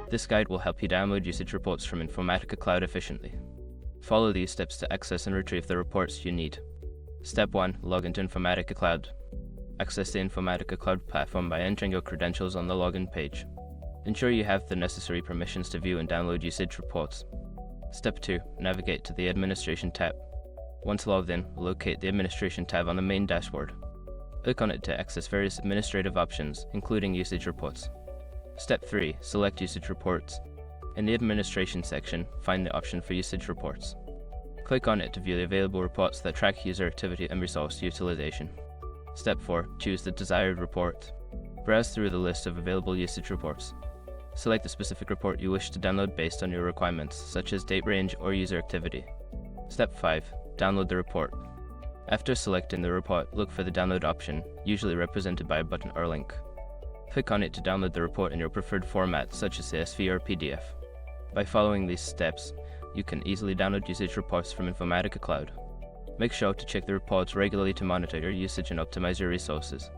This guide will help you download usage reports from Informatica Cloud efficiently. Follow these steps to access and retrieve the reports you need. Step 1. Log into Informatica Cloud. Access the Informatica Cloud platform by entering your credentials on the login page. Ensure you have the necessary permissions to view and download usage reports. Step 2. Navigate to the Administration tab. Once logged in, locate the Administration tab on the main dashboard. Click on it to access various administrative options, including usage reports. Step 3. Select Usage Reports. In the Administration section, find the option for Usage Reports. Click on it to view the available reports that track user activity and resource utilization. Step 4. Choose the desired report. Browse through the list of available usage reports. Select the specific report you wish to download based on your requirements, such as date range or user activity. Step 5. Download the report. After selecting the report, look for the download option, usually represented by a button or link. Click on it to download the report in your preferred format, such as CSV or PDF. By following these steps, you can easily download usage reports from Informatica Cloud. Make sure to check the reports regularly to monitor your usage and optimize your resources.